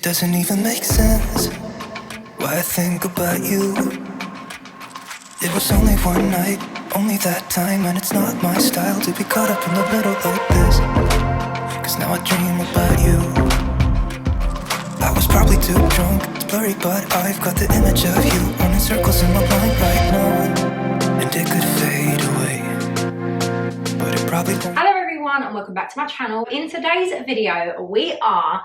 doesn't even make sense why I think about you. It was only one night, only that time, and it's not my style to be caught up in the middle like this. Cause now I dream about you. I was probably too drunk, it's blurry, but I've got the image of you running circles in my mind right now. And it could fade away, but it probably won't. Hello everyone and welcome back to my channel. In today's video we are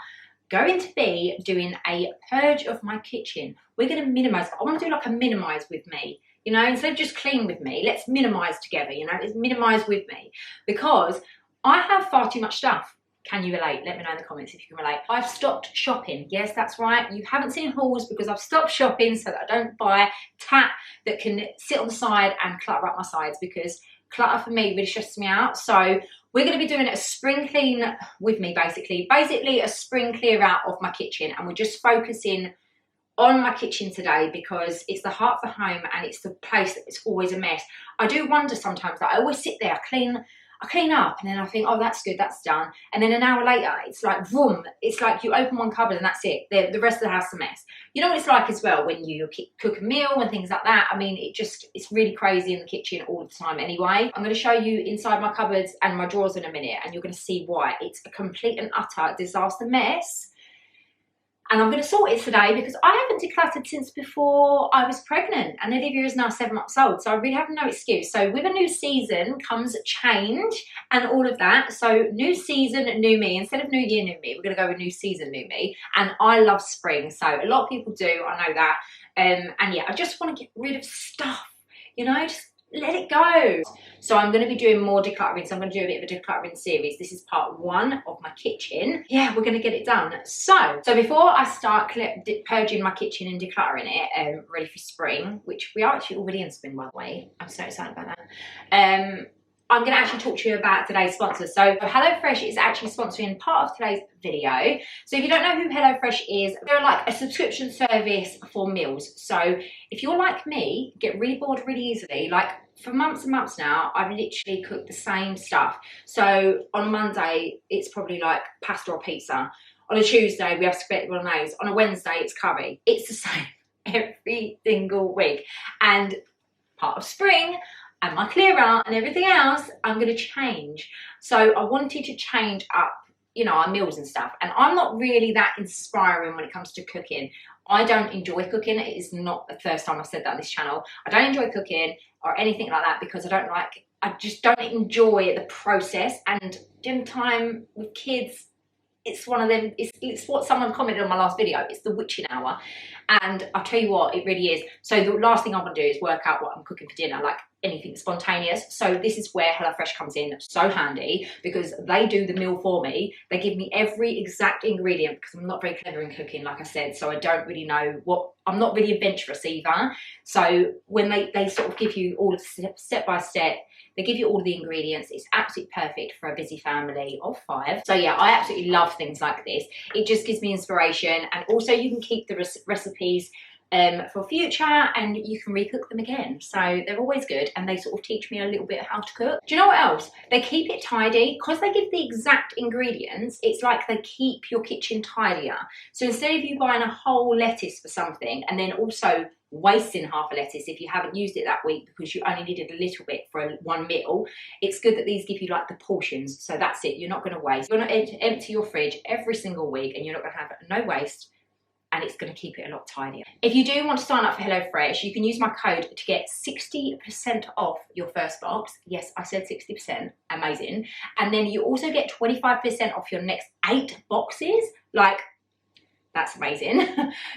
going to be doing a purge of my kitchen. We're going to minimize. I want to do like a minimize with me, you know, instead of just clean with me, let's minimize together, you know, let's minimize with me, because I have far too much stuff. Can you relate? Let me know in the comments if you can relate. I've stopped shopping. Yes, that's right. You haven't seen hauls because I've stopped shopping so that I don't buy tat that can sit on the side and clutter up my sides, because clutter for me really stresses me out. So we're going to be doing a spring clean with me, basically a spring clear out of my kitchen, and we're just focusing on my kitchen today because it's the heart of the home and it's the place that it's always a mess. I do wonder sometimes that I always sit there, I clean up, and then I think, oh, that's good, that's done. And then an hour later, it's like, vroom, it's like you open one cupboard and that's it. The rest of the house is a mess. You know what it's like as well when you cook a meal and things like that. I mean, it's really crazy in the kitchen all the time anyway. I'm going to show you inside my cupboards and my drawers in a minute, and you're going to see why. It's a complete and utter disaster mess. And I'm going to sort it today because I haven't decluttered since before I was pregnant, and Olivia is now 7 months old, so I really have no excuse. So with a new season comes change and all of that. So new season, new me. Instead of new year, new me, we're going to go with new season, new me. And I love spring, so a lot of people do, I know that. And yeah, I just want to get rid of stuff, you know, just let it go. So I'm going to be doing more decluttering. So I'm going to do a bit of a decluttering series. This is part 1 of my kitchen. Yeah, we're going to get it done. So before I start purging my kitchen and decluttering it, ready for spring, which we are actually already in spring, by the way. I'm so excited about that. I'm going to actually talk to you about today's sponsor. So HelloFresh is actually sponsoring part of today's video. So if you don't know who HelloFresh is, they're like a subscription service for meals. So if you're like me, get really bored really easily, like for months and months now, I've literally cooked the same stuff. So on a Monday, it's probably like pasta or pizza. On a Tuesday, we have spaghetti bolognese. On a Wednesday, it's curry. It's the same every single week. And part of spring, and my clear out and everything else, I'm going to change. So I wanted to change up, you know, our meals and stuff. And I'm not really that inspiring when it comes to cooking. I don't enjoy cooking. It is not the first time I've said that on this channel. I don't enjoy cooking or anything like that because I just don't enjoy the process. And dinner time with kids, it's one of them, it's what someone commented on my last video, it's the witching hour. And I'll tell you what, it really is. So the last thing I want to do is work out what I'm cooking for dinner, like anything spontaneous. So this is where HelloFresh comes in so handy, because they do the meal for me. They give me every exact ingredient, because I'm not very clever in cooking, like I said, so I don't really know I'm not really adventurous either. So when they sort of give you all of step by step, they give you all the ingredients. It's absolutely perfect for a busy family of 5. So yeah, I absolutely love things like this. It just gives me inspiration, and also you can keep the recipes for future, and you can recook them again. So they're always good, and they sort of teach me a little bit how to cook. Do you know what else? They keep it tidy. Because they give the exact ingredients, it's like they keep your kitchen tidier. So instead of you buying a whole lettuce for something and then also wasting half a lettuce if you haven't used it that week because you only needed a little bit for one meal, it's good that these give you like the portions. So that's it, you're not going to waste. You're not going to empty your fridge every single week, and you're not going to have no waste, and it's going to keep it a lot tidier. If you do want to sign up for HelloFresh, you can use my code to get 60% off your first box. Yes, I said 60%, amazing. And then you also get 25% off your next 8 boxes. Like, that's amazing.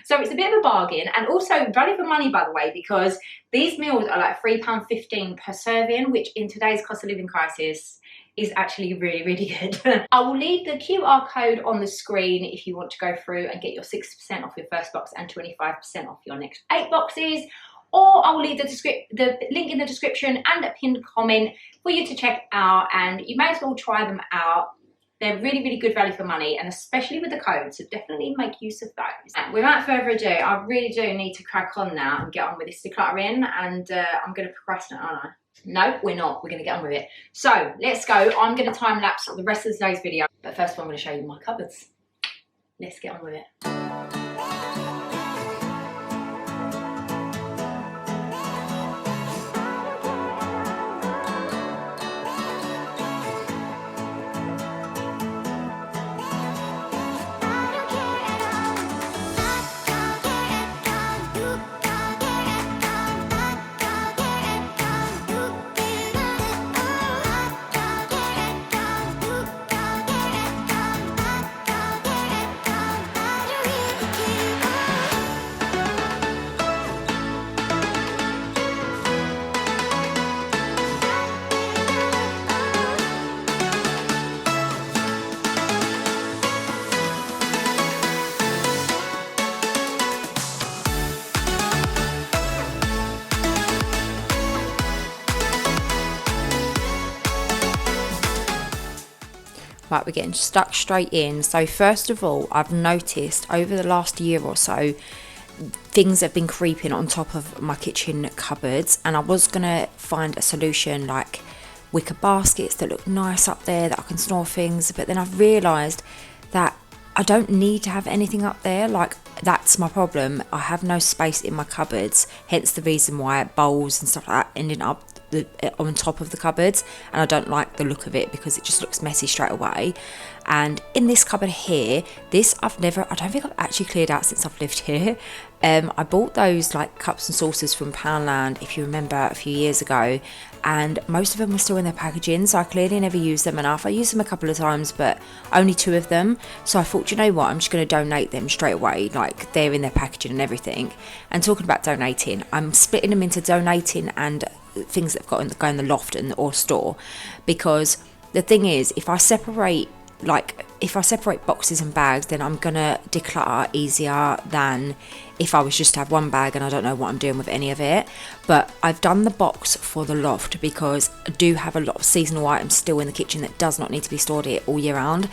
So it's a bit of a bargain, and also value for money, by the way, because these meals are like £3.15 per serving, which in today's cost of living crisis is actually really, really good. I will leave the QR code on the screen if you want to go through and get your 60% off your first box and 25% off your next 8 boxes. Or I will leave the link in the description and a pinned comment for you to check out, and you may as well try them out. They're really, really good value for money, and especially with the code, so definitely make use of those. And without further ado, I really do need to crack on now and get on with this decluttering, and I'm going to procrastinate, aren't I? No, we're not. We're going to get on with it. So let's go. I'm going to time lapse the rest of today's video, but first of all, I'm going to show you my cupboards. let's get on with it. Right, we're getting stuck straight in. So first of all, I've noticed over the last year or so, things have been creeping on top of my kitchen cupboards, and I was gonna find a solution like wicker baskets that look nice up there that I can store things, but then I've realised that I don't need to have anything up there. Like, that's my problem. I have no space in my cupboards, hence the reason why bowls and stuff like that ending up on top of the cupboards, and I don't like the look of it because it just looks messy straight away. And in this cupboard here, I don't think I've actually cleared out since I've lived here. I bought those like cups and saucers from Poundland, if you remember, a few years ago, and most of them were still in their packaging, so I clearly never used them enough. I used them a couple of times, but only 2 of them, so I thought, you know what, I'm just going to donate them straight away, like they're in their packaging and everything. And talking about donating, I'm splitting them into donating and things that I've got go in the loft or store, because the thing is, if I separate boxes and bags, then I'm gonna declutter easier than if I was just to have one bag and I don't know what I'm doing with any of it. But I've done the box for the loft because I do have a lot of seasonal items still in the kitchen that does not need to be stored here all year round.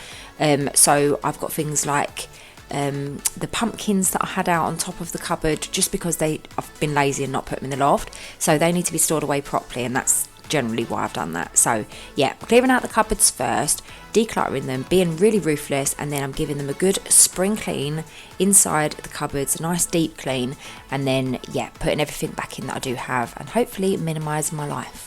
So I've got things like the pumpkins that I had out on top of the cupboard, just because I've been lazy and not put them in the loft, so they need to be stored away properly, and that's generally why I've done that. So yeah, clearing out the cupboards first, decluttering them, being really ruthless, and then I'm giving them a good spring clean inside the cupboards, a nice deep clean, and then yeah, putting everything back in that I do have, and hopefully minimising my life.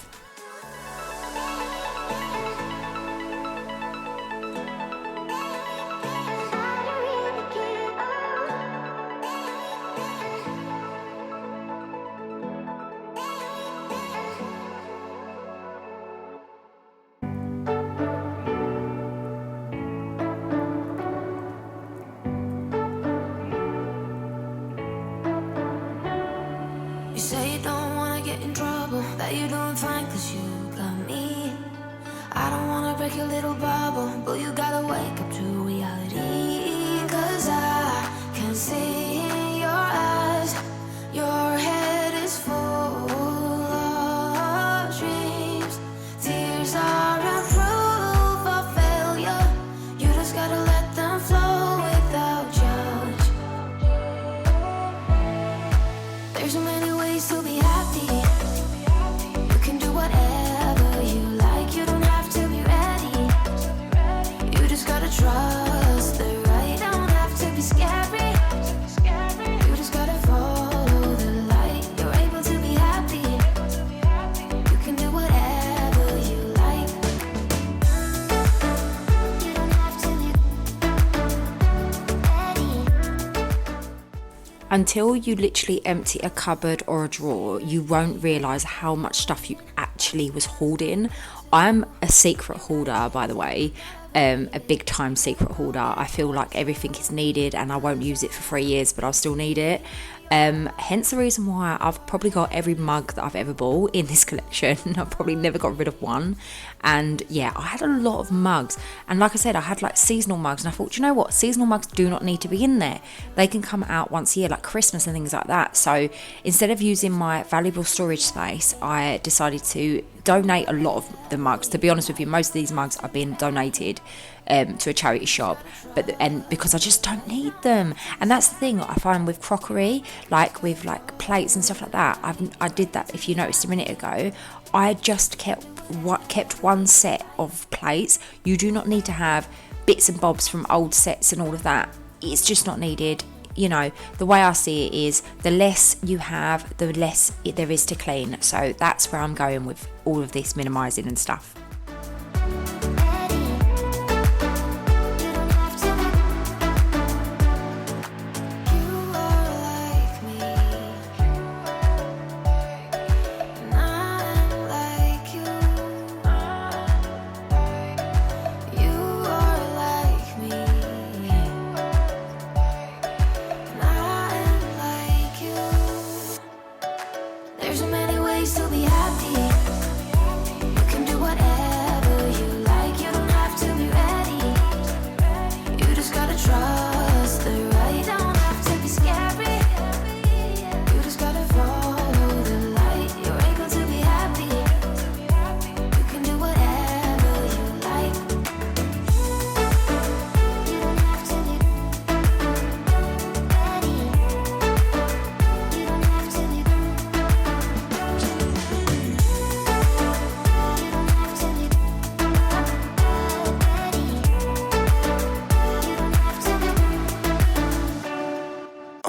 That you're doing fine, cause you got me. I don't wanna break your little bubble, but you gotta wake up to reality. Cause I can see in your eyes, your head is full of dreams. Tears are a proof of failure. You just gotta let them flow without judge. There's so many ways to be happy. Trust the right, don't have to be scary. You just gotta follow the light. You're able to be happy. You can do whatever you like. You don't have to be ready. Until you literally empty a cupboard or a drawer, you won't realise how much stuff you actually was hoarding. I'm a secret hoarder, by the way. A big time secret hoarder. I feel like everything is needed and I won't use it for 3 years, but I'll still need it. Hence the reason why I've probably got every mug that I've ever bought in this collection. I've probably never got rid of one. And yeah, I had a lot of mugs, and like I said, I had like seasonal mugs, and I thought, you know what, seasonal mugs do not need to be in there. They can come out once a year, like Christmas and things like that. So instead of using my valuable storage space, I decided to donate a lot of the mugs. To be honest with you, most of these mugs are being donated to a charity shop, and because I just don't need them. And that's the thing I find with crockery, like with like plates and stuff like that. I did that, if you noticed a minute ago. I just kept one set of plates. You do not need to have bits and bobs from old sets and all of that it's just not needed. You know, the way I see it is the less you have, the less there is to clean. So that's where I'm going with all of this minimizing and stuff.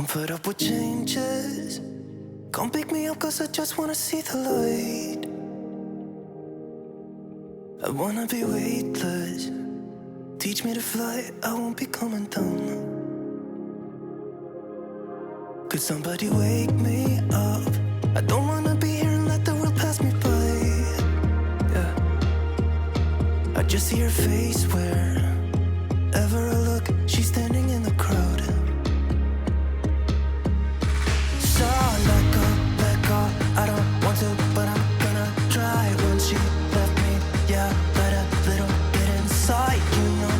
Put up with changes. Come pick me up cause I just wanna see the light. I wanna be weightless. Teach me to fly, I won't be coming down. Could somebody wake me up? I don't wanna be here and let the world pass me by. Yeah. I just see her face wherever I look. She's standing in the crowd. I don't want to, but I'm gonna try. When she left me, yeah, let a little bit inside. You know,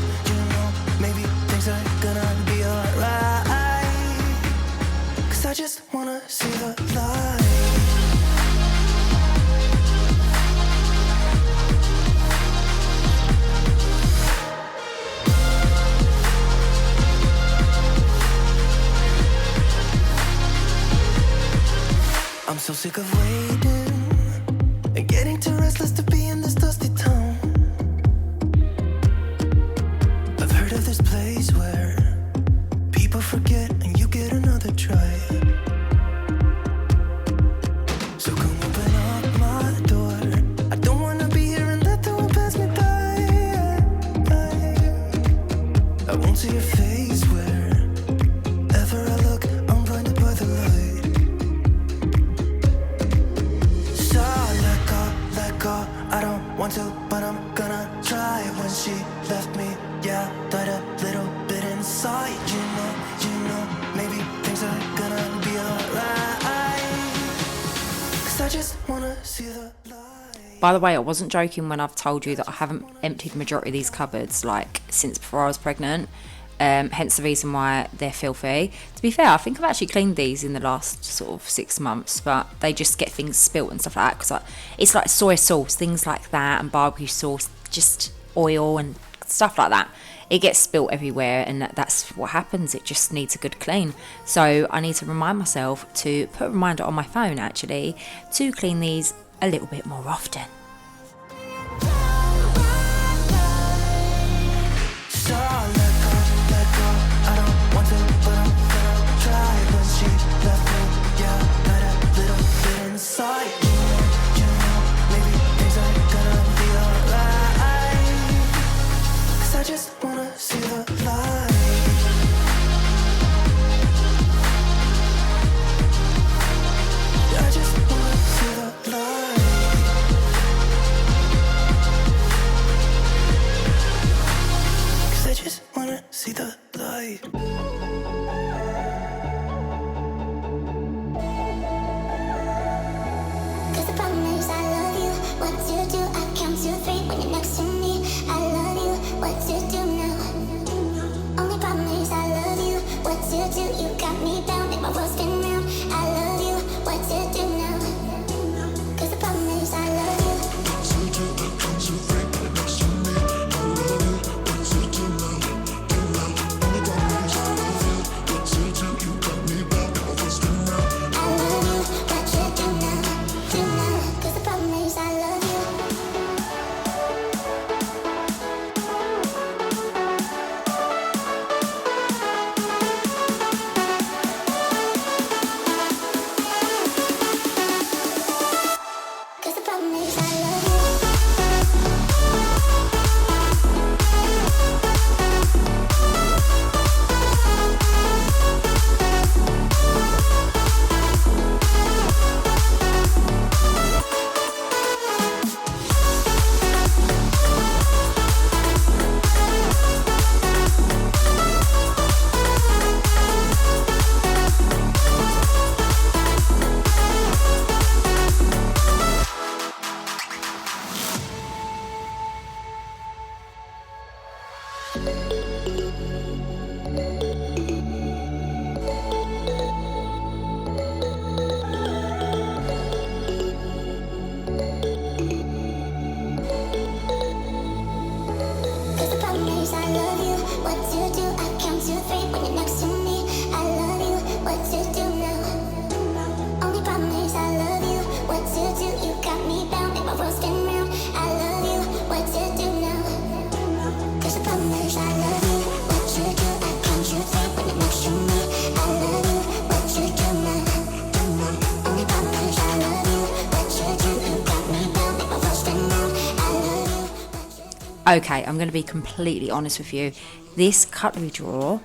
maybe things are gonna be alright. Cause I just wanna see the light. I'm so sick of waiting and getting too restless to be in this dusty town. I've heard of this place where people forget and you get another try. So come open up my door. I don't wanna be here and let the world pass me by. I won't see your face wherever I look. I'm blinded by the light. I don't want to, but I'm gonna try. When she left me, yeah, died a little bit inside. You know, maybe things are gonna be alright. Cause I just wanna see the light. By the way, I wasn't joking when I've told you that I haven't emptied the majority of these cupboards like since before I was pregnant. Hence the reason why they're filthy. To be fair, I think I've actually cleaned these in the last sort of 6 months, but they just get things spilt and stuff like that, because it's like soy sauce, things like that, and barbecue sauce, just oil and stuff like that. It gets spilt everywhere, and that's what happens. It just needs a good clean. So I need to remind myself to put a reminder on my phone actually to clean these a little bit more often. I just wanna see the light. I just wanna see the light. Okay, I'm going to be completely honest with you. This cutlery drawer,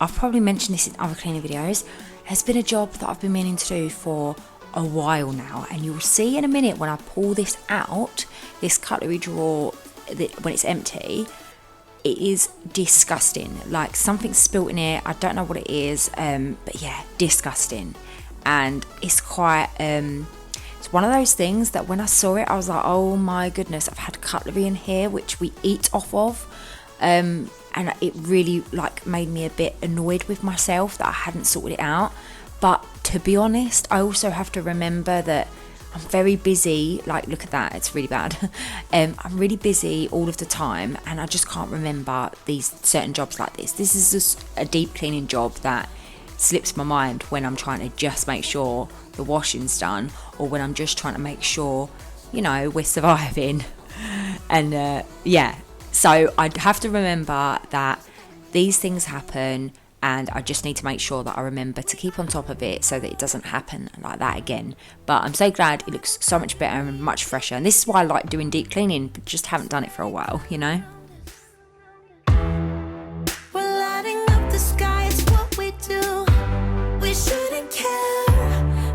I've probably mentioned this in other cleaning videos, has been a job that I've been meaning to do for a while now, and you'll see in a minute when I pull this out, this cutlery drawer, when it's empty, it is disgusting. Like, something's spilt in it, I don't know what it is, but yeah, disgusting. And it's quite, it's one of those things that when I saw it, I was like, oh my goodness, I've had cutlery in here which we eat off of, and it really like made me a bit annoyed with myself that I hadn't sorted it out. But to be honest, I also have to remember that I'm very busy. Like, look at that, it's really bad. I'm really busy all of the time, and I just can't remember these certain jobs like this. This is just a deep cleaning job that slips my mind when I'm trying to just make sure the washing's done, or when I'm just trying to make sure, you know, we're surviving. And yeah, so I'd have to remember that these things happen, and I just need to make sure that I remember to keep on top of it so that it doesn't happen like that again. But I'm so glad it looks so much better and much fresher, and this is why I like doing deep cleaning, but just haven't done it for a while, you know. Shouldn't care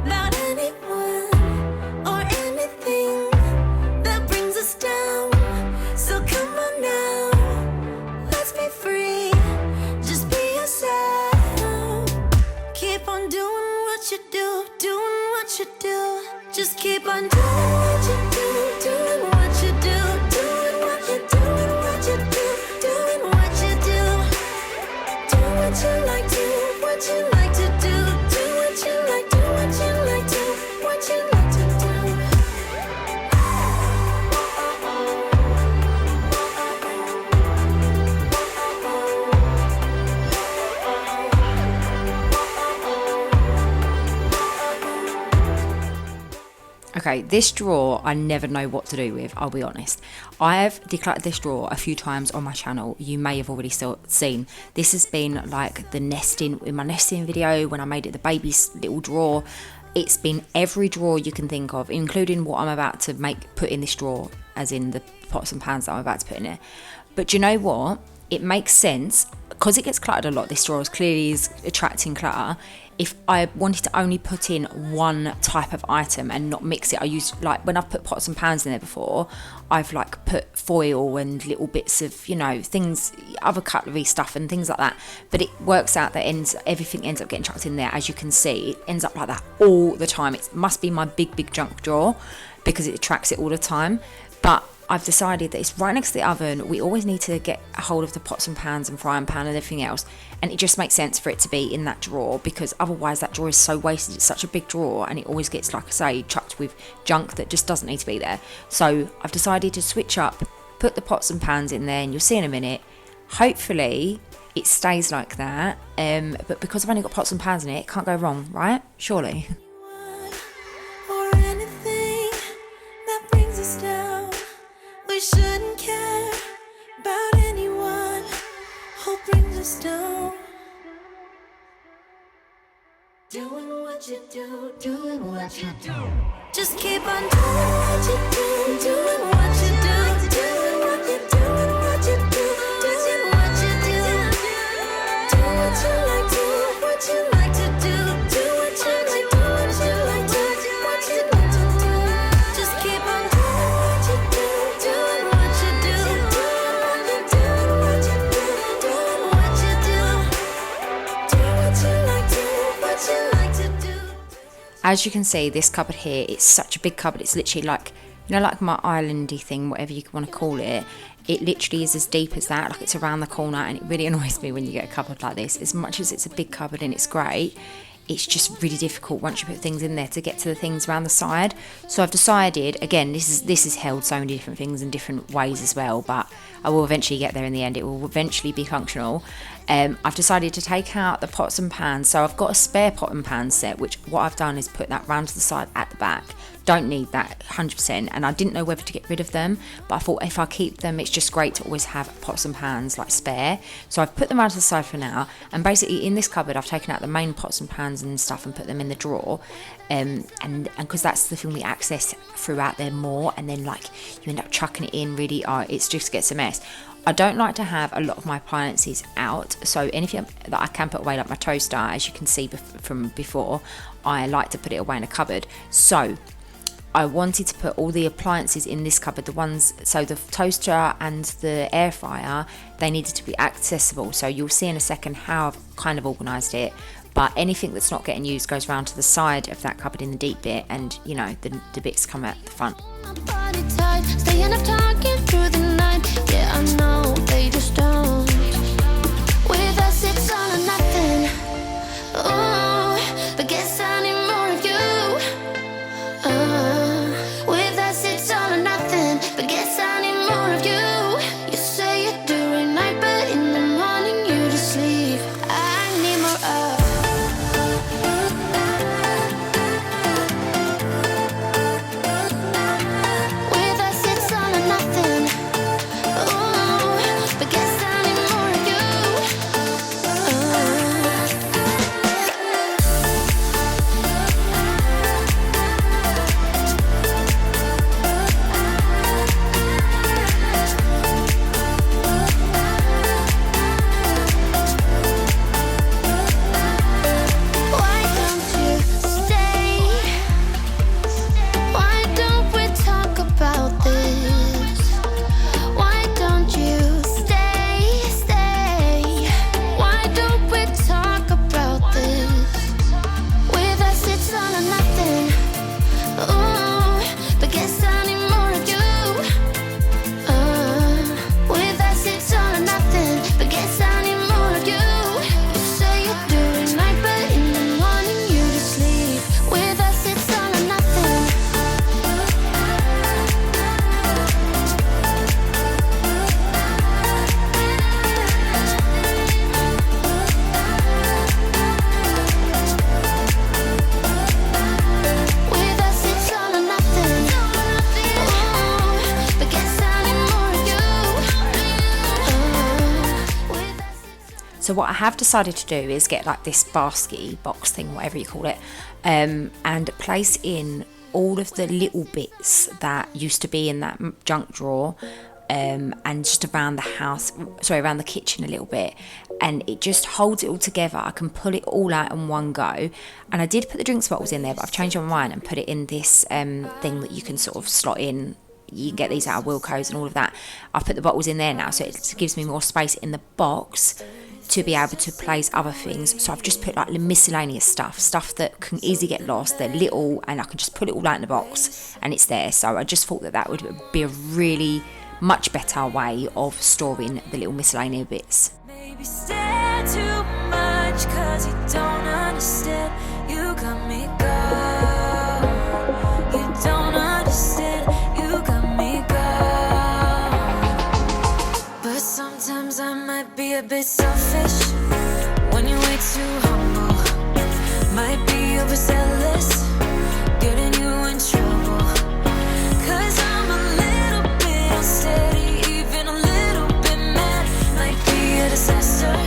about anyone or anything that brings us down. So come on now, let's be free. Just be yourself. Keep on doing what you do, doing what you do. Just keep on doing what you do, doing what you do, doing what you do, what you do, doing what you do. Do what you like, do what you like to do. Okay, this drawer I never know what to do with, I'll be honest. I have decluttered this drawer a few times on my channel. You may have already seen. This has been like the nesting, in my nesting video when I made it the baby's little drawer. It's been every drawer you can think of, including what I'm about to put in this drawer, as in the pots and pans that I'm about to put in it. But you know what? It makes sense, because it gets cluttered a lot. This drawer clearly is attracting clutter. If I wanted to only put in one type of item and not mix it, I use, like, when I've put pots and pans in there before, I've like put foil and little bits of, you know, things, other cutlery stuff and things like that. But it works out that everything ends up getting chucked in there. As you can see, it ends up like that all the time. It must be my big junk drawer because it attracts it all the time. But I've decided that it's right next to the oven. We always need to get a hold of the pots and pans and frying pan and everything else. And it just makes sense for it to be in that drawer, because otherwise that drawer is so wasted. It's such a big drawer, and it always gets, like I say, chucked with junk that just doesn't need to be there. So I've decided to switch up, put the pots and pans in there, and you'll see in a minute. Hopefully it stays like that. But because I've only got pots and pans in it, it can't go wrong, right? Surely. We shouldn't care about anyone who brings us down. Doing what you do, doing what you do. Just keep on doing what you do, doing what you do, doing what you do, what you do, doing what you do. Do what you like, do what you like to do, do what you like, do what you like to do, what you like to do. Just keep on doing what you do, doing what you do, doing what you do, what you do, doing what you do. Do what you like, do what you like to do. As you can see, this cupboard here, it's such a big cupboard. It's literally like, you know, like my islandy thing, whatever you want to call it. It literally is as deep as that, like it's around the corner, and it really annoys me when you get a cupboard like this. As much as it's a big cupboard and it's great, it's just really difficult once you put things in there to get to the things around the side. So I've decided, again, this is held so many different things in different ways as well, but I will eventually get there in the end. It will eventually be functional. I've decided to take out the pots and pans. So I've got a spare pot and pan set, which what I've done is put that round to the side at the back. Don't need that 100%, and I didn't know whether to get rid of them, but I thought if I keep them, it's just great to always have pots and pans like spare. So I've put them round to the side for now, and basically in this cupboard I've taken out the main pots and pans and stuff and put them in the drawer, and because that's the thing we access throughout there more, and then like you end up chucking it in really, it just gets a mess. I don't like to have a lot of my appliances out, so anything that I can put away, like my toaster, as you can see from before, I like to put it away in a cupboard. So I wanted to put all the appliances in this cupboard, the ones, so the toaster and the air fryer, they needed to be accessible. So you'll see in a second how I've kind of organised it, but anything that's not getting used goes round to the side of that cupboard in the deep bit, and you know, the bits come out the front. Staying up talking through the night. Yeah, I know they just don't. With us it's all or nothing. Ooh, but guess I need more of you. With us it's all or nothing, but guess I need more of you. You say it during night, but in the morning you just sleep. I need more of. So what I have decided to do is get like this basket box thing, whatever you call it, and place in all of the little bits that used to be in that junk drawer, and just around the house, around the kitchen a little bit, and it just holds it all together. I can pull it all out in one go. And I did put the drinks bottles in there, but I've changed my mind and put it in this thing that you can sort of slot in. You can get these out of Wilco's and all of that. I've put the bottles in there now, so it gives me more space in the box to be able to place other things. So I've just put like miscellaneous stuff that can easily get lost. They're little, and I can just put it all out in the box and it's there. So I just thought that would be a really much better way of storing the little miscellaneous bits. Maybe stare too much, 'cause you don't understand. You got me going. You don't understand. You got me going. But sometimes I might be a bit selfish when you're way too humble. Might be overzealous, getting you in trouble. 'Cause I'm a little bit unsteady, even a little bit mad. Might be a disaster.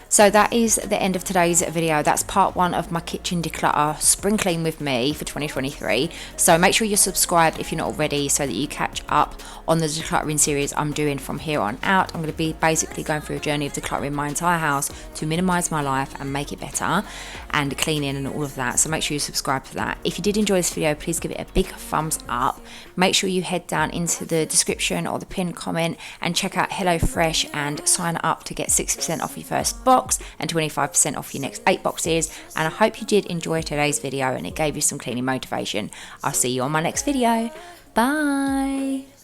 So that is the end of today's video. That's part 1 of my kitchen declutter spring clean with me for 2023. So make sure you're subscribed if you're not already, so that you catch up on the decluttering series I'm doing from here on out. I'm going to be basically going through a journey of decluttering my entire house to minimise my life and make it better, and cleaning and all of that. So make sure you subscribe for that. If you did enjoy this video, please give it a big thumbs up. Make sure you head down into the description or the pinned comment and check out HelloFresh and sign up to get 60% off your first box and 25% off your next 8 boxes. And I hope you did enjoy today's video and it gave you some cleaning motivation. I'll see you on my next video. Bye.